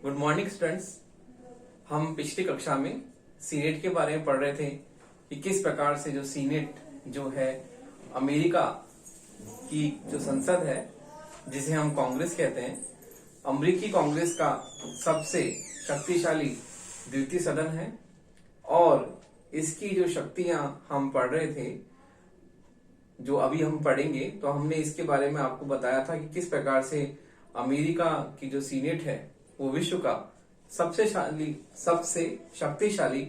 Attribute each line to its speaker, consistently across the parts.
Speaker 1: Good morning students. हम पिछली कक्षा में सीनेट के बारे में पढ़ रहे थे कि किस प्रकार से जो सीनेट जो है अमेरिका की जो संसद है जिसे हम कांग्रेस कहते हैं, अमेरिकी कांग्रेस का सबसे शक्तिशाली द्वितीय सदन है। और इसकी जो शक्तियां हम पढ़ रहे थे, जो अभी हम पढ़ेंगे, तो हमने इसके बारे में आपको बताया था कि किस प्रकार से अमेरिका की जो सीनेट है वो विश्व का सबसे शक्तिशाली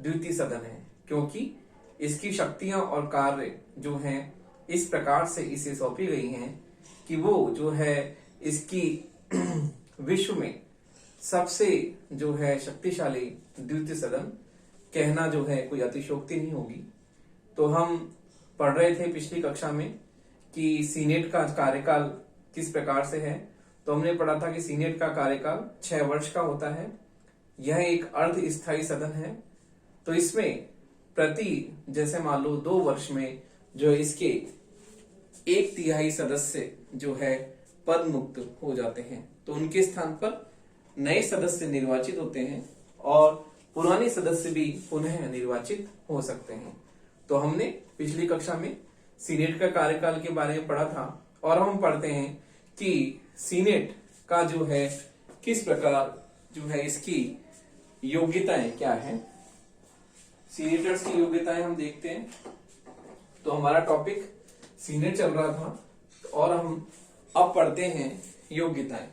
Speaker 1: द्वितीय सदन है, क्योंकि इसकी शक्तियां और कार्य जो हैं इस प्रकार से इसे सौंपी गई हैं कि वो जो है इसकी विश्व में सबसे जो है शक्तिशाली द्वितीय सदन कहना जो है कोई अतिशयोक्ति नहीं होगी। तो हम पढ़ रहे थे पिछली कक्षा में कि सीनेट का कार्यकाल किस प्रकार से है। तो हमने पढ़ा था कि सीनेट का कार्यकाल 6 वर्ष का होता है। यह एक अर्ध स्थायी सदन है। तो इसमें प्रति जैसे मान लो 2 वर्ष में जो इसके 1/3 सदस्य जो है पद मुक्त हो जाते हैं, तो उनके स्थान पर नए सदस्य निर्वाचित होते हैं और पुराने सदस्य भी पुनः निर्वाचित हो सकते हैं। तो हमने पिछली कक्षा में सीनेट का कार्यकाल के बारे में पढ़ा था और हम पढ़ते हैं कि सीनेट का जो है किस प्रकार जो है इसकी योग्यताएं क्या है। सीनेटर्स की योग्यताएं हम देखते हैं। तो हमारा टॉपिक सीनेट चल रहा था और हम अब पढ़ते हैं योग्यताएं।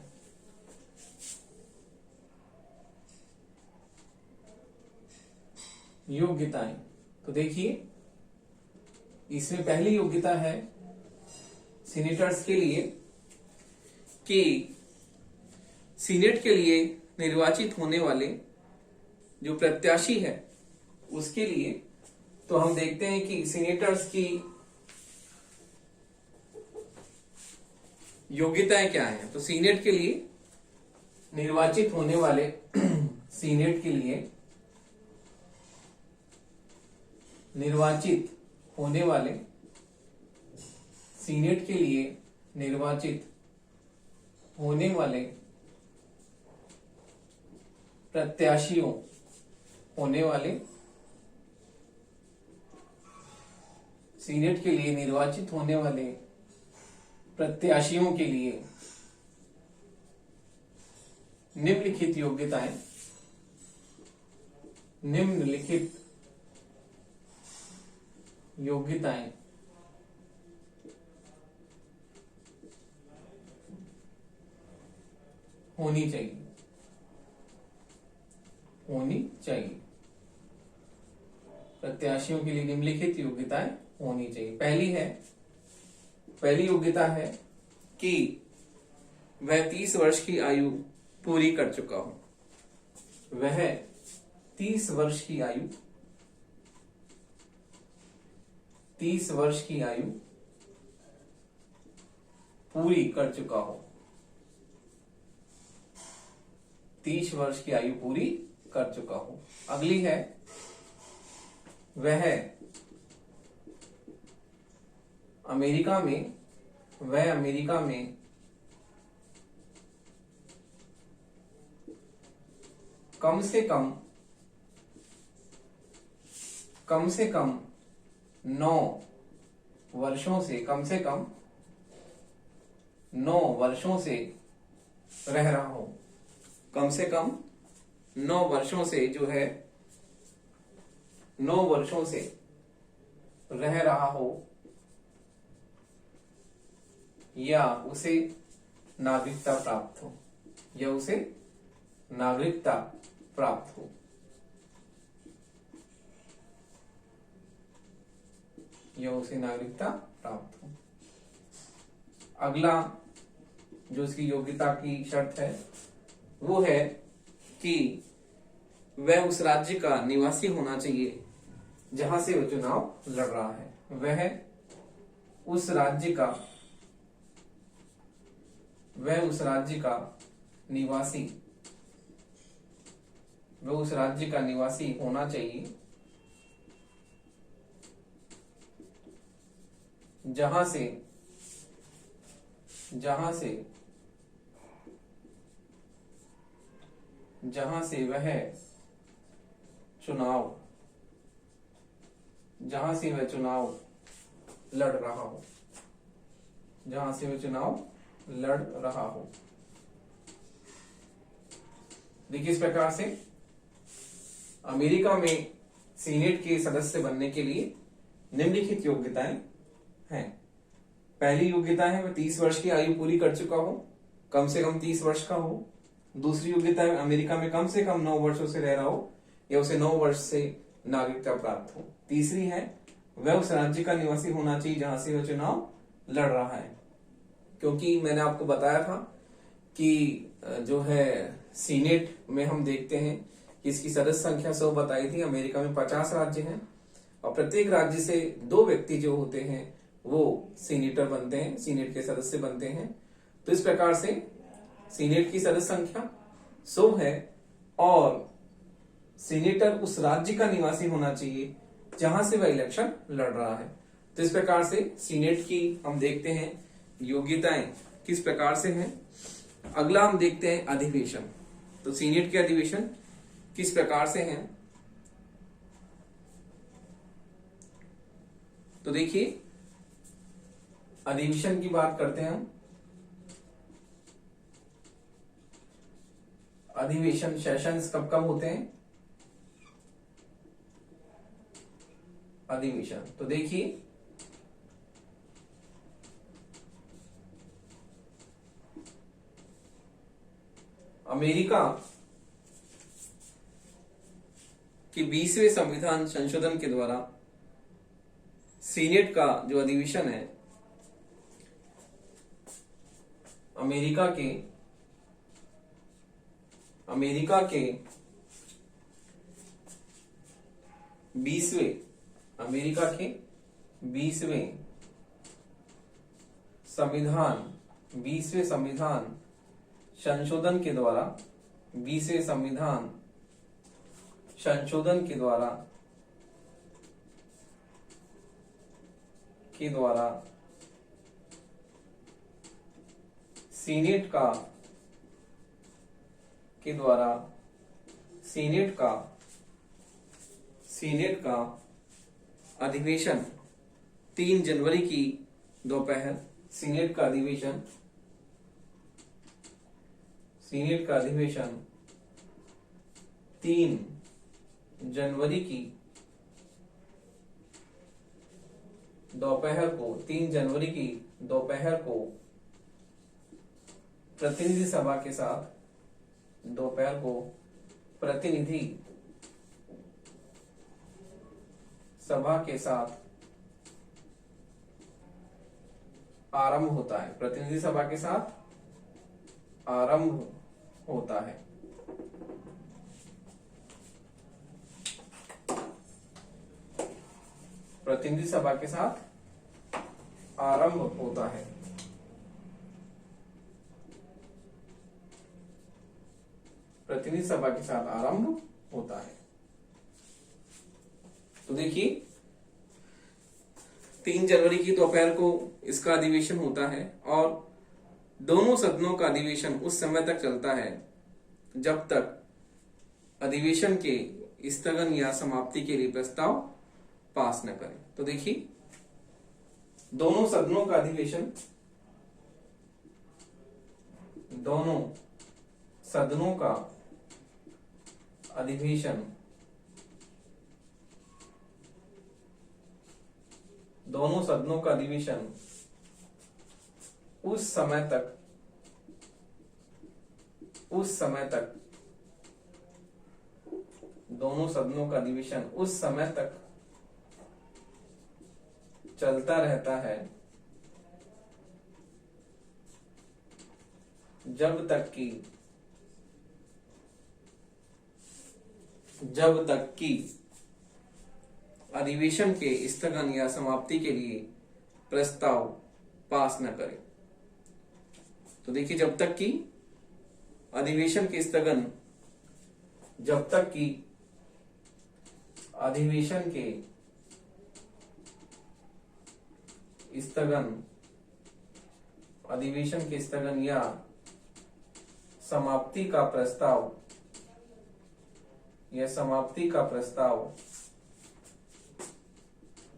Speaker 1: योग्यताएं तो देखिए, इसमें पहली योग्यता है सीनेटर्स के लिए कि सीनेट के लिए निर्वाचित होने वाले जो प्रत्याशी है उसके लिए, तो हम देखते हैं कि सीनेटर्स की योग्यताएं क्या हैं। तो सीनेट के लिए निर्वाचित होने वाले सीनेट के लिए निर्वाचित होने वाले सीनेट के लिए निर्वाचित होने वाले प्रत्याशियों होने वाले सीनेट के लिए निर्वाचित होने वाले प्रत्याशियों के लिए निम्नलिखित योग्यताएं होनी चाहिए। प्रत्याशियों के लिए निम्नलिखित योग्यताएं होनी चाहिए। पहली योग्यता है कि वह 30 वर्ष की आयु पूरी कर चुका हो। वह 30 वर्ष की आयु पूरी कर चुका हो। 30 वर्ष की आयु पूरी कर चुका हो। अगली है, वह अमेरिका में कम से कम 9 वर्षों से रह रहा हो। कम से कम 9 वर्षों से जो है 9 वर्षों से रह रहा हो या उसे नागरिकता प्राप्त हो। अगला जो इसकी योग्यता की शर्त है वो है कि वह उस राज्य का निवासी होना चाहिए जहां से वह चुनाव लड़ रहा है। वह उस राज्य का निवासी होना चाहिए जहां से जहां से वह चुनाव लड़ रहा हो, जहां से वह चुनाव लड़ रहा हो। देखिए, इस प्रकार से अमेरिका में सीनेट के सदस्य बनने के लिए निम्नलिखित योग्यताएं हैं। पहली योग्यता है वह 30 वर्ष की आयु पूरी कर चुका हो, कम से कम 30 वर्ष का हो। दूसरी योग्यता है अमेरिका में कम से कम 9 वर्षों से रह रहा हो या उसे 9 वर्ष से नागरिकता प्राप्त हो। तीसरी है वह उस राज्य का निवासी होना चाहिए जहां से वह चुनाव लड़ रहा है, क्योंकि मैंने आपको बताया था कि जो है सीनेट में हम देखते हैं कि इसकी सदस्य संख्या 100 बताई थी। अमेरिका में 50 राज्य हैं और प्रत्येक राज्य से 2 व्यक्ति जो होते हैं वो सीनेटर बनते हैं, सीनेट के सदस्य बनते हैं। तो इस प्रकार से सीनेट की सदस्य संख्या 100 है और सीनेटर उस राज्य का निवासी होना चाहिए जहां से वह इलेक्शन लड़ रहा है। तो इस प्रकार से सीनेट की हम देखते हैं योग्यताएं किस प्रकार से हैं। अगला हम देखते हैं अधिवेशन। तो सीनेट के अधिवेशन किस प्रकार से हैं। तो देखिए, अधिवेशन की बात करते हैं हम। अधिवेशन सेशंस कब कब होते हैं। अधिवेशन तो देखिए, अमेरिका के 20वें संविधान संशोधन के द्वारा सीनेट का जो अधिवेशन है अमेरिका के 20वें संविधान संशोधन के द्वारा 20वें संविधान संशोधन के द्वारा सीनेट का अधिवेशन 3 जनवरी की दोपहर सीनेट का अधिवेशन 3 जनवरी की दोपहर को प्रतिनिधि सभा के साथ आरंभ होता है। प्रतिनिधि सभा के साथ आरंभ होता है। प्रतिनिधि सभा के साथ आरंभ होता है। प्रतिनिधि सभा के साथ आरंभ होता है। तो देखिए, 3 जनवरी की दोपहर को इसका अधिवेशन होता है और दोनों सदनों का अधिवेशन उस समय तक चलता है जब तक अधिवेशन के स्थगन या समाप्ति के लिए प्रस्ताव पास न करें। तो देखिए, दोनों सदनों का अधिवेशन दोनों सदनों का अधिवेशन उस समय तक दोनों सदनों का अधिवेशन उस समय तक चलता रहता है जब तक कि अधिवेशन के स्थगन या समाप्ति के लिए प्रस्ताव पास न करे। तो देखिए, जब तक कि अधिवेशन के स्थगन या समाप्ति का प्रस्ताव या समाप्ति का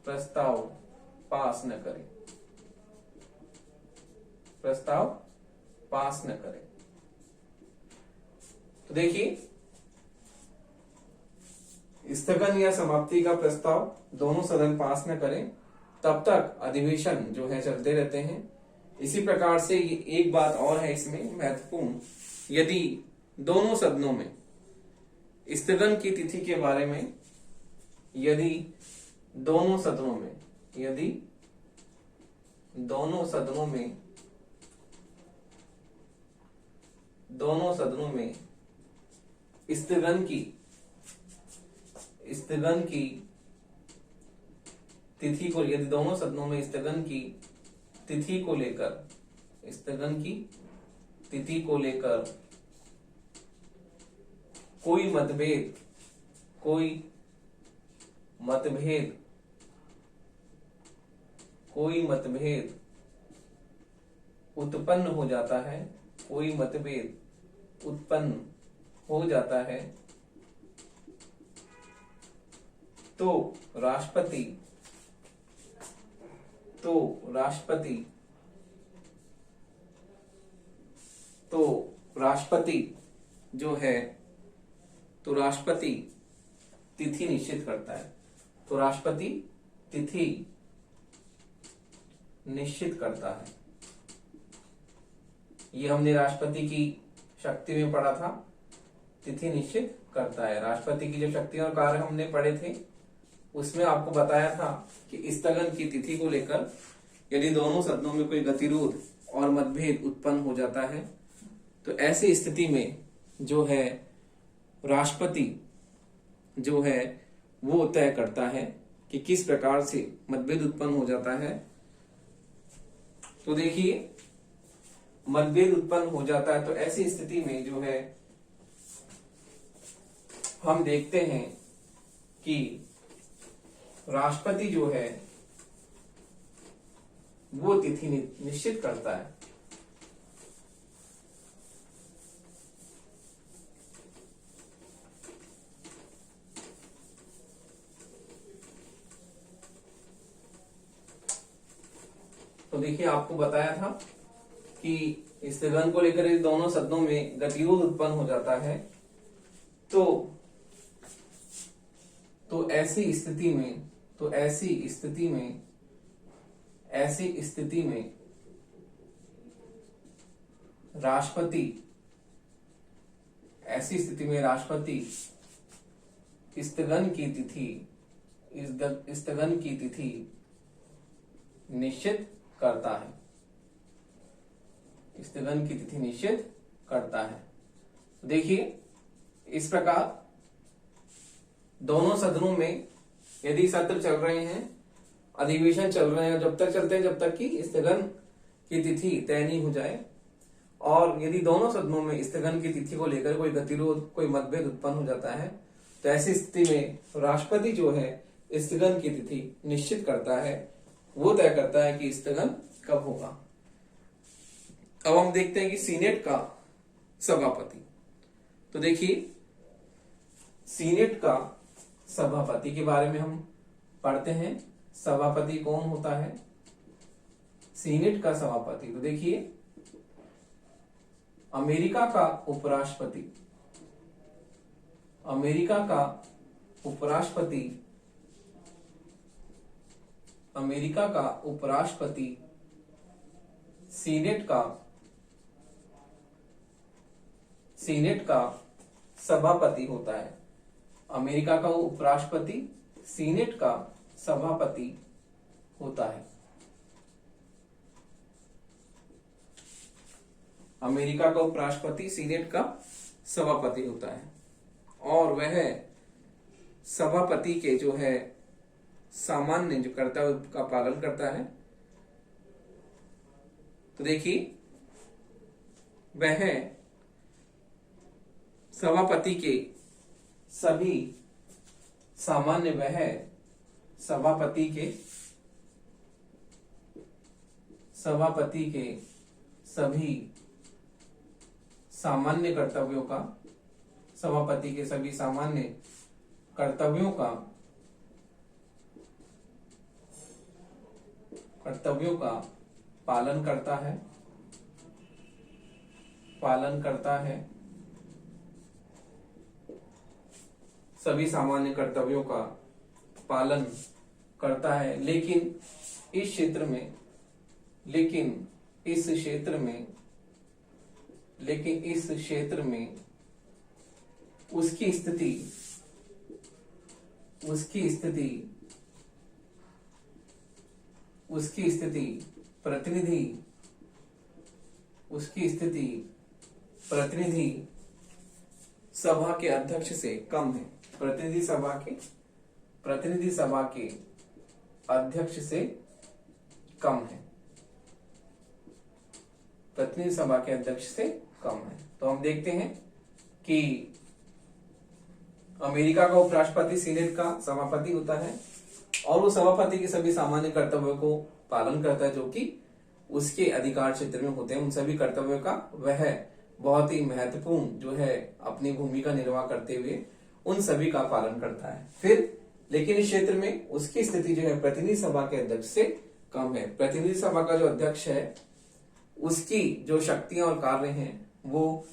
Speaker 1: प्रस्ताव पास न करे, प्रस्ताव पास न करे। तो देखिए, स्थगन या समाप्ति का प्रस्ताव दोनों सदन पास न करें तब तक अधिवेशन जो है चलते रहते हैं। इसी प्रकार से ये एक बात और है इसमें महत्वपूर्ण, यदि दोनों सदनों में स्थगन की तिथि के बारे में, यदि दोनों सदनों में स्थगन की तिथि को, यदि दोनों सदनों में स्थगन की तिथि को लेकर कोई मतभेद उत्पन्न हो जाता है, तो राष्ट्रपति जो है, तो राष्ट्रपति तिथि निश्चित करता है। तो राष्ट्रपति तिथि निश्चित करता है। ये हमने राष्ट्रपति की शक्ति में पढ़ा था, तिथि निश्चित करता है। राष्ट्रपति की जो शक्तियां और कार्य हमने पढ़े थे उसमें आपको बताया था कि स्थगन की तिथि को लेकर यदि दोनों सदनों में कोई गतिरोध और मतभेद उत्पन्न हो जाता है तो ऐसी स्थिति में जो है राष्ट्रपति जो है वो तय करता है कि किस प्रकार से मतभेद उत्पन्न हो जाता है। तो देखिए, मतभेद उत्पन्न हो जाता है तो ऐसी स्थिति में जो है हम देखते हैं कि राष्ट्रपति जो है वो तिथि निश्चित करता है। तो देखिए, आपको बताया था कि स्थगन को लेकर इस दोनों सदनों में गतिरोध उत्पन्न हो जाता है तो ऐसी स्थिति में राष्ट्रपति स्थगन की तिथि निश्चित करता है। स्थगन की तिथि निश्चित करता है। देखिए, इस प्रकार दोनों सदनों में यदि सत्र चल रहे हैं, अधिवेशन चल रहे हैं, जब तक चलते हैं जब तक कि स्थगन की तिथि तय नहीं हो जाए, और यदि दोनों सदनों में स्थगन की तिथि को लेकर कोई गतिरोध, कोई मतभेद उत्पन्न हो जाता है तो ऐसी स्थिति में राष्ट्रपति जो है स्थगन की तिथि निश्चित करता है, वो तय करता है कि स्थगन कब होगा। अब हम देखते हैं कि सीनेट का सभापति। तो देखिए, सीनेट का सभापति के बारे में हम पढ़ते हैं। सभापति कौन होता है? सीनेट का सभापति। तो देखिए, अमेरिका का उपराष्ट्रपति, सीनेट का सभापति होता है। अमेरिका का उपराष्ट्रपति सीनेट का सभापति होता है। अमेरिका का उपराष्ट्रपति सीनेट का सभापति होता है और वह सभापति के जो है सामान्य जो कर्तव्य का पालन करता है। तो देखिए, वह सभापति के सभी सामान्य, वह सभापति के सभी सामान्य कर्तव्यों का सभापति के सभी सामान्य कर्तव्यों का पालन करता है, सभी सामान्य कर्तव्यों का पालन करता है, लेकिन इस क्षेत्र में उसकी प्रतिनिधि सभा के अध्यक्ष से कम है। प्रतिनिधि सभा के अध्यक्ष से कम है। प्रतिनिधि सभा के अध्यक्ष से कम है। तो हम देखते हैं कि अमेरिका का उपराष्ट्रपति सीनेट का सभापति होता है और वो सभापति के सभी सामान्य कर्तव्यों को पालन करता है जो कि उसके अधिकार क्षेत्र में होते हैं। उन सभी कर्तव्यों का वह बहुत ही महत्वपूर्ण जो है अपनी भूमिका निर्वाह करते हुए उन सभी का पालन करता है। फिर लेकिन इस क्षेत्र में उसकी स्थिति जो है प्रतिनिधि सभा के अध्यक्ष से कम है। प्रतिनिधि सभा का जो अध्यक्ष है उसकी जो शक्तियां और कार्य हैं वो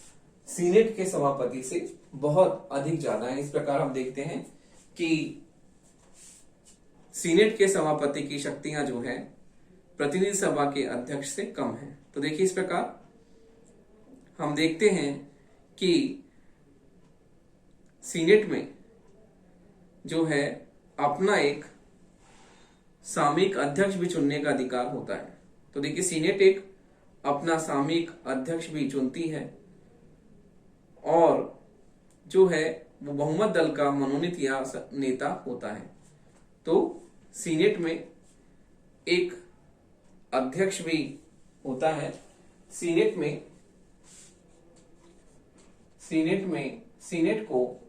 Speaker 1: सीनेट के सभापति से बहुत अधिक ज्यादा है। इस प्रकार हम देखते हैं कि सीनेट के सभापति की शक्तियां जो है प्रतिनिधि सभा के अध्यक्ष से कम है। तो देखिए इस प्रकार हम देखते हैं कि सीनेट में जो है अपना एक सामयिक अध्यक्ष भी चुनने का अधिकार होता है। तो देखिए सीनेट एक अपना सामयिक अध्यक्ष भी चुनती है और जो है वो बहुमत दल का मनोनीत या नेता होता है। तो सीनेट में एक अध्यक्ष भी होता है। सीनेट को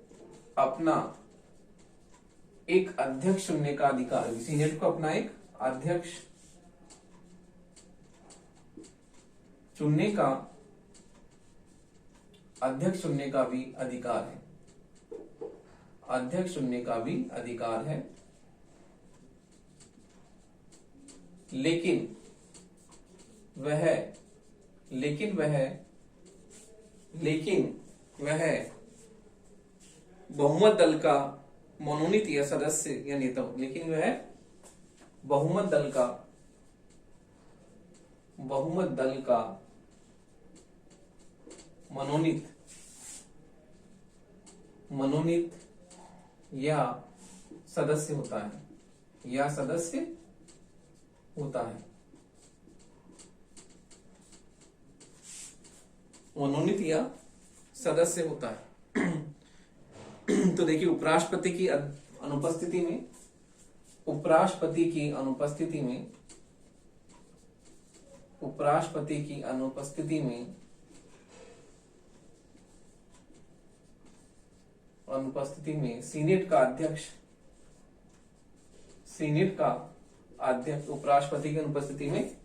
Speaker 1: अपना एक अध्यक्ष चुनने का अधिकार है। सीनेट को अपना एक अध्यक्ष चुनने का भी अधिकार है। लेकिन वह बहुमत दल का मनोनीत या सदस्य या नेता हो। लेकिन वह बहुमत दल का मनोनीत या सदस्य होता है। मनोनीत या सदस्य होता है। तो देखिए उपराष्ट्रपति की अनुपस्थिति में सीनेट का अध्यक्ष उपराष्ट्रपति की अनुपस्थिति में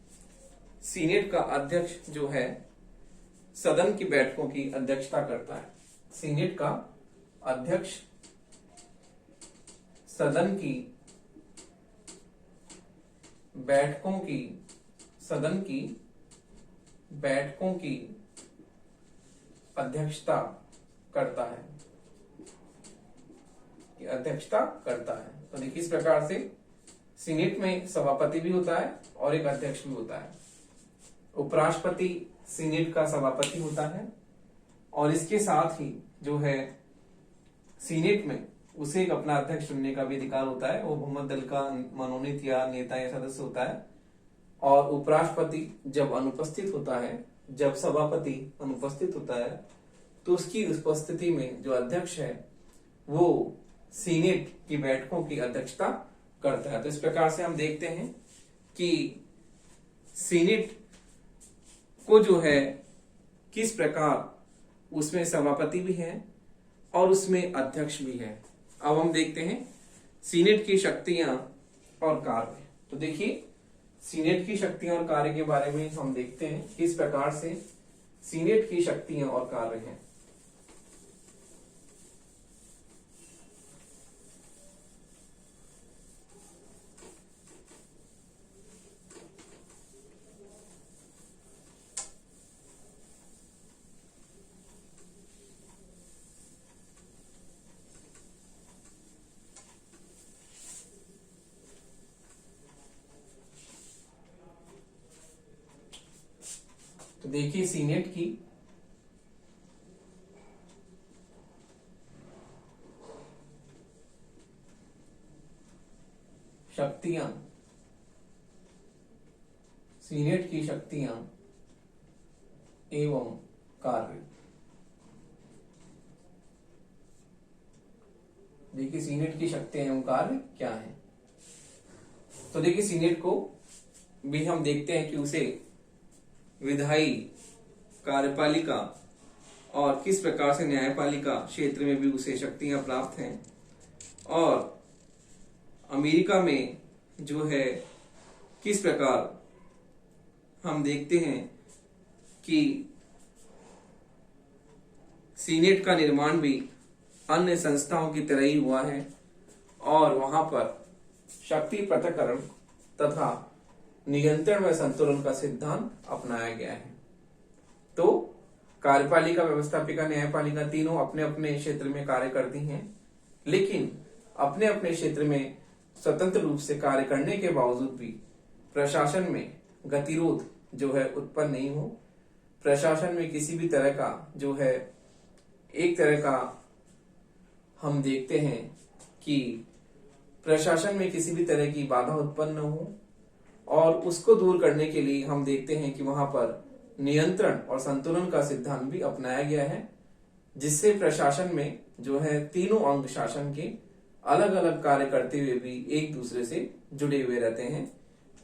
Speaker 1: सीनेट का अध्यक्ष जो है सदन की बैठकों की अध्यक्षता करता है। सीनेट का अध्यक्ष सदन की बैठकों की अध्यक्षता करता है। तो देखिए इस प्रकार से सीनेट में सभापति भी होता है और एक अध्यक्ष भी होता है। उपराष्ट्रपति सीनेट का सभापति होता है और इसके साथ ही जो है सीनेट में उसे एक अपना अध्यक्ष चुनने का भी अधिकार होता है। वो बहुमत दल का मनोनीत या नेता या सदस्य होता है। और उपराष्ट्रपति जब सभापति अनुपस्थित होता है तो उसकी उपस्थिति में जो अध्यक्ष है वो सीनेट की बैठकों की अध्यक्षता करता है। तो इस प्रकार से हम देखते हैं कि सीनेट को जो है किस प्रकार उसमें सभापति भी है और उसमें अध्यक्ष भी है। अब हम देखते हैं सीनेट की शक्तियां और कार्य। तो देखिए सीनेट की शक्तियां और कार्य के बारे में हम देखते हैं किस प्रकार से सीनेट की शक्तियां और कार्य हैं। तो देखिए सीनेट की शक्तियां, सीनेट की शक्तियां एवं कार्य। देखिए सीनेट की शक्तियां एवं कार्य क्या है। तो देखिए सीनेट को भी हम देखते हैं कि उसे विधायी, कार्यपालिका और किस प्रकार से न्यायपालिका क्षेत्र में भी उसे शक्तियां प्राप्त हैं। और अमेरिका में जो है किस प्रकार हम देखते हैं कि सीनेट का निर्माण भी अन्य संस्थाओं की तरह ही हुआ है और वहां पर शक्ति पृथक्करण तथा नियंत्रण व संतुलन का सिद्धांत अपनाया गया है। तो कार्यपालिका, व्यवस्थापिका, न्यायपालिका तीनों अपने अपने क्षेत्र में कार्य करती हैं, लेकिन अपने अपने क्षेत्र में स्वतंत्र रूप से कार्य करने के बावजूद भी प्रशासन में गतिरोध जो है उत्पन्न नहीं हो। प्रशासन में किसी भी तरह का जो है एक तरह का हम देखते हैं कि प्रशासन में किसी भी तरह की बाधा उत्पन्न न हो, और उसको दूर करने के लिए हम देखते हैं कि वहां पर नियंत्रण और संतुलन का सिद्धांत भी अपनाया गया है, जिससे प्रशासन में जो है तीनों अंग शासन के अलग अलग कार्य करते हुए भी एक दूसरे से जुड़े हुए रहते हैं।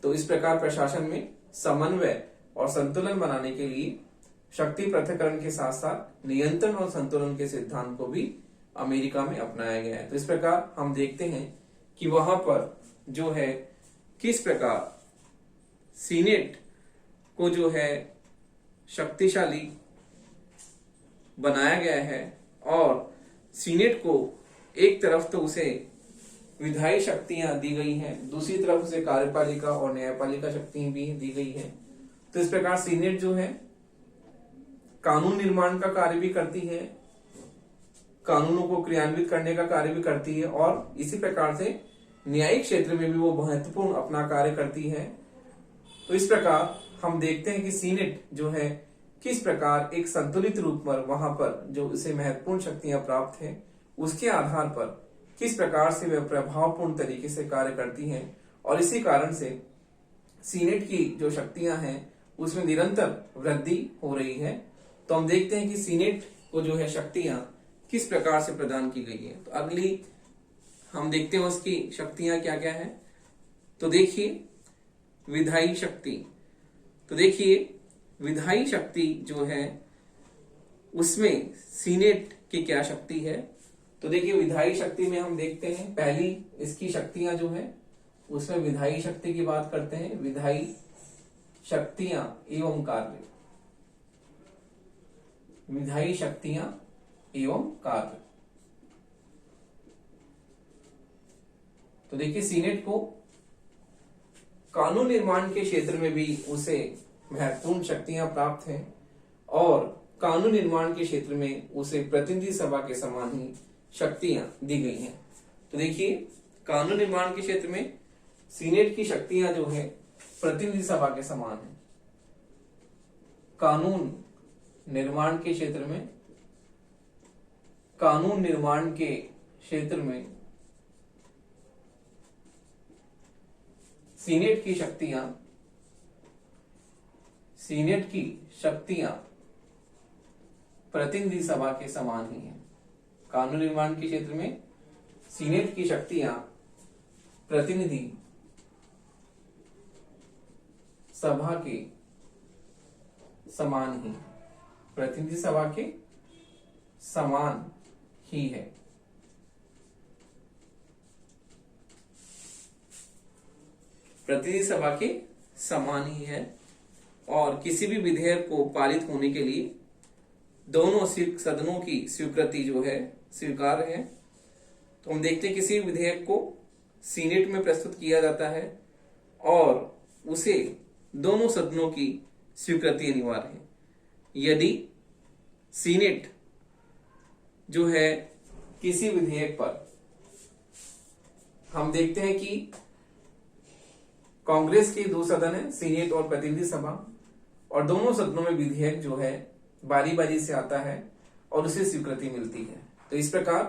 Speaker 1: तो इस प्रकार प्रशासन में समन्वय और संतुलन बनाने के लिए शक्ति पृथक्करण के साथ साथ नियंत्रण और संतुलन के सिद्धांत को भी अमेरिका में अपनाया गया है। तो इस प्रकार हम देखते हैं कि वहां पर जो है किस प्रकार सीनेट को जो है शक्तिशाली बनाया गया है, और सीनेट को एक तरफ तो उसे विधायी शक्तियां दी गई हैं, दूसरी तरफ उसे कार्यपालिका और न्यायपालिका शक्तियां भी दी गई हैं। तो इस प्रकार सीनेट जो है कानून निर्माण का कार्य भी करती है, कानूनों को क्रियान्वित करने का कार्य भी करती है, और इसी प्रकार से न्यायिक क्षेत्र में भी वो महत्वपूर्ण अपना कार्य करती है। तो इस प्रकार हम देखते हैं कि सीनेट जो है किस प्रकार एक संतुलित रूप पर वहां पर जो उसे महत्वपूर्ण शक्तियां प्राप्त हैं, उसके आधार पर किस प्रकार से वे प्रभावपूर्ण तरीके से कार्य करती हैं, और इसी कारण से सीनेट की जो शक्तियां हैं उसमें निरंतर वृद्धि हो रही है। तो हम देखते हैं कि सीनेट को जो है शक्तियां किस प्रकार से प्रदान की गई है। तो अगली हम देखते हैं उसकी शक्तियां क्या क्या है। तो देखिए विधायी शक्ति। तो देखिए विधायी शक्ति जो है उसमें सीनेट की क्या शक्ति है। तो देखिए विधायी शक्ति में हम देखते हैं पहली इसकी शक्तियां जो है उसमें विधायी शक्ति की बात करते हैं। विधायी शक्तियां एवं कार्य, विधायी शक्तियां एवं कार्य। तो देखिए सीनेट को कानून निर्माण के क्षेत्र में भी उसे महत्वपूर्ण शक्तियां प्राप्त हैं, और कानून निर्माण के क्षेत्र में उसे प्रतिनिधि सभा के समान ही शक्तियां दी गई हैं। तो देखिए कानून निर्माण के क्षेत्र में सीनेट की शक्तियां जो है प्रतिनिधि सभा के समान है। कानून निर्माण के क्षेत्र में, कानून निर्माण के क्षेत्र में सीनेट की शक्तियां, सीनेट की शक्तियां प्रतिनिधि सभा के समान ही हैं। कानून निर्माण के क्षेत्र में सीनेट की शक्तियां प्रतिनिधि सभा के समान ही, प्रतिनिधि सभा के समान ही है। प्रतिनिधि सभा के समान ही है, और किसी भी विधेयक को पारित होने के लिए दोनों सदनों की स्वीकृति जो है स्वीकार्य है। तो हम देखते हैं किसी भी विधेयक को सीनेट में प्रस्तुत किया जाता है और उसे दोनों सदनों की स्वीकृति अनिवार्य है। यदि सीनेट जो है किसी विधेयक पर, हम देखते हैं कि कांग्रेस की दो सदन है, सीनेट और प्रतिनिधि सभा, और दोनों सदनों में विधेयक जो है बारी बारी से आता है और उसे स्वीकृति मिलती है। तो इस प्रकार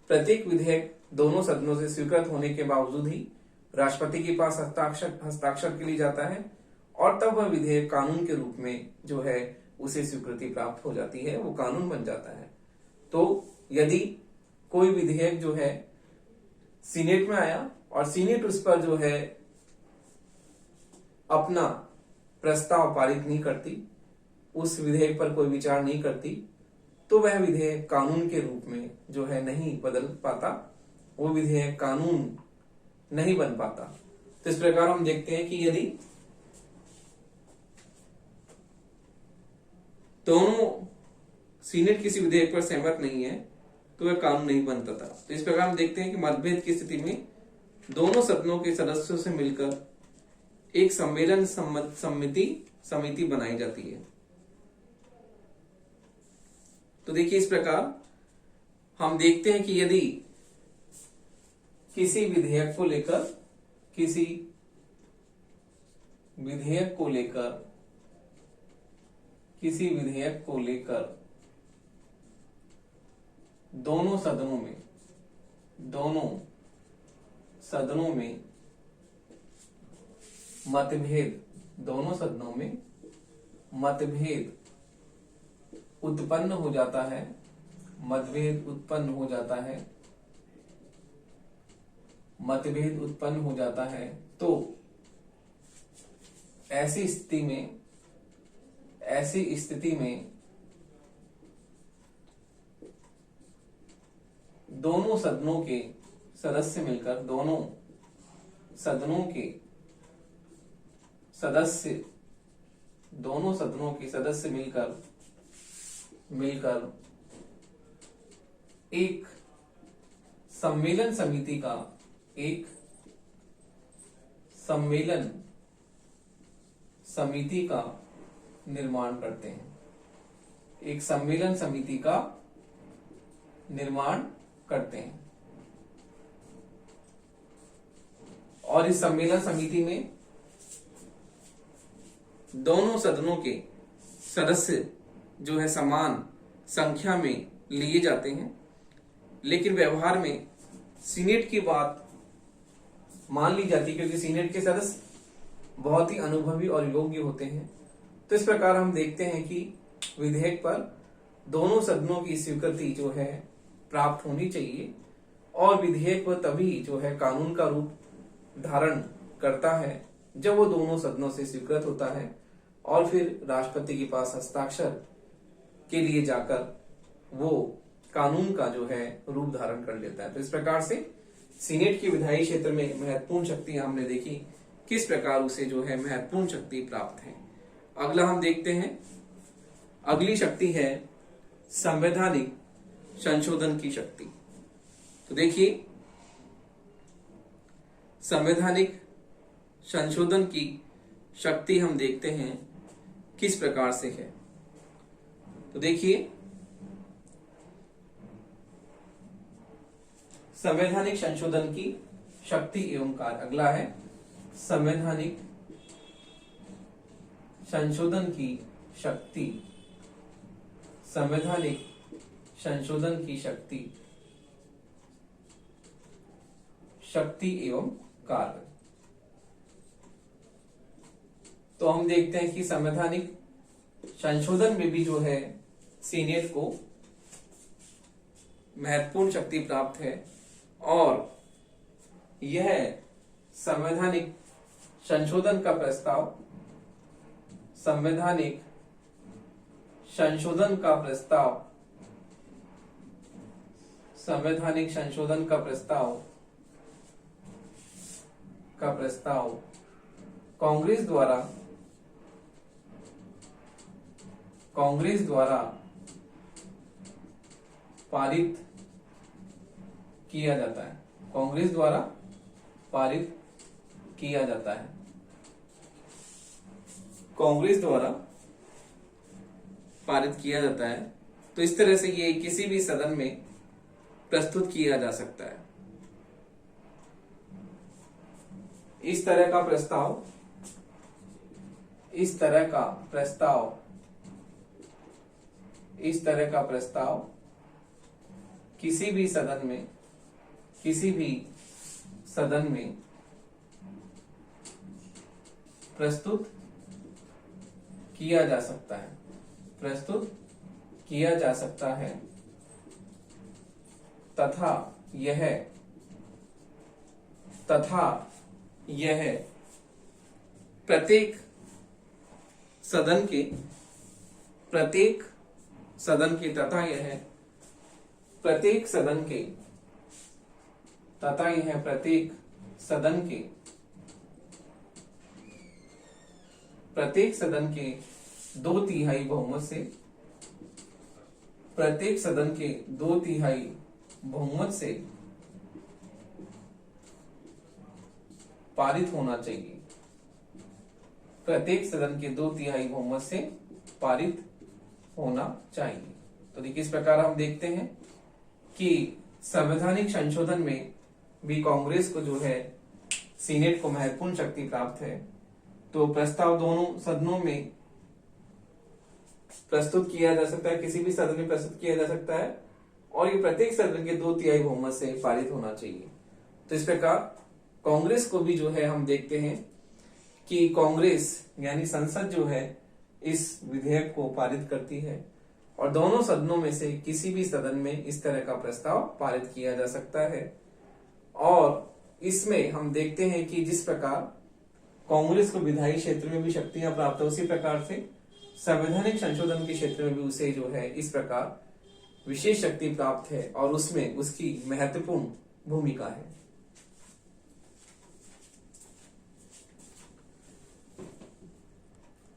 Speaker 1: प्रत्येक विधेयक दोनों सदनों से स्वीकृत होने के बावजूद ही राष्ट्रपति के पास हस्ताक्षर के लिए जाता है और तब वह विधेयक कानून के रूप में जो है उसे स्वीकृति प्राप्त हो जाती है, वो कानून बन जाता है। तो यदि कोई विधेयक जो है सीनेट में आया और सीनेट उस पर जो है अपना प्रस्ताव पारित नहीं करती, उस विधेयक पर कोई विचार नहीं करती, तो वह विधेयक कानून के रूप में जो है नहीं बदल पाता, वो विधेयक कानून नहीं बन पाता। तो इस प्रकार हम देखते हैं कि यदि दोनों सीनेट किसी विधेयक पर सहमत नहीं है तो वह कानून नहीं बनता था। तो इस प्रकार हम देखते हैं कि मतभेद की स्थिति में दोनों सदनों के सदस्यों से मिलकर एक सम्मेलन समिति बनाई जाती है। तो देखिए इस प्रकार हम देखते हैं कि यदि किसी विधेयक को लेकर दोनों सदनों में मतभेद उत्पन्न हो जाता है, तो ऐसी स्थिति में दोनों सदनों के सदस्य मिलकर एक सम्मेलन समिति का निर्माण करते हैं। एक सम्मेलन समिति का निर्माण करते हैं और इस सम्मेलन समिति में दोनों सदनों के सदस्य जो है समान संख्या में लिए जाते हैं, लेकिन व्यवहार में सीनेट की बात मान ली जाती है क्योंकि सीनेट के सदस्य बहुत ही अनुभवी और योग्य होते हैं। तो इस प्रकार हम देखते हैं कि विधेयक पर दोनों सदनों की स्वीकृति जो है प्राप्त होनी चाहिए और विधेयक वह तभी जो है कानून का रूप धारण करता है जब वो दोनों सदनों से स्वीकृत होता है और फिर राष्ट्रपति के पास हस्ताक्षर के लिए जाकर वो कानून का जो है रूप धारण कर लेता है। तो इस प्रकार से सीनेट की विधायी क्षेत्र में महत्वपूर्ण शक्तियां हमने देखी, किस प्रकार उसे जो है महत्वपूर्ण शक्ति प्राप्त है। अगला हम देखते हैं, अगली शक्ति है संवैधानिक संशोधन की शक्ति। तो देखिए संवैधानिक संशोधन की शक्ति हम देखते हैं किस प्रकार से है। तो देखिए संवैधानिक संशोधन की शक्ति एवं कार्य। अगला है संवैधानिक संशोधन की शक्ति। संवैधानिक संशोधन की शक्ति एवं कार्य। तो हम देखते हैं कि संवैधानिक संशोधन में भी जो है सीनेट को महत्वपूर्ण शक्ति प्राप्त है और यह संवैधानिक संशोधन का प्रस्ताव संवैधानिक संशोधन का प्रस्ताव कांग्रेस द्वारा पारित किया जाता है। कांग्रेस द्वारा पारित किया जाता है। कांग्रेस द्वारा पारित किया जाता है। तो इस तरह से ये किसी भी सदन में प्रस्तुत किया जा सकता है। इस तरह का प्रस्ताव इस तरह का प्रस्ताव किसी भी सदन में प्रस्तुत किया जा सकता है तथा यह प्रत्येक सदन के प्रत्येक सदन के तथा यह प्रत्येक सदन के 2/3 बहुमत से पारित होना चाहिए। प्रत्येक सदन के 2/3 बहुमत से पारित होना चाहिए। तो देखिए, इस प्रकार हम देखते हैं कि संवैधानिक संशोधन में भी कांग्रेस को जो है सीनेट को महत्वपूर्ण शक्ति प्राप्त है। तो प्रस्ताव दोनों सदनों में प्रस्तुत किया जा सकता है, किसी भी सदन में प्रस्तुत किया जा सकता है, और ये प्रत्येक सदन के 2/3 बहुमत से पारित होना चाहिए। तो इस प्रकार कांग्रेस को भी जो है हम देखते हैं कि कांग्रेस यानी संसद जो है इस विधेयक को पारित करती है, और दोनों सदनों में से किसी भी सदन में इस तरह का प्रस्ताव पारित किया जा सकता है। और इसमें हम देखते हैं कि जिस प्रकार कांग्रेस को विधायी क्षेत्र में भी शक्तियां प्राप्त है, उसी प्रकार से संवैधानिक संशोधन के क्षेत्र में भी उसे जो है इस प्रकार विशेष शक्ति प्राप्त है, और उसमें उसकी महत्वपूर्ण भूमिका है।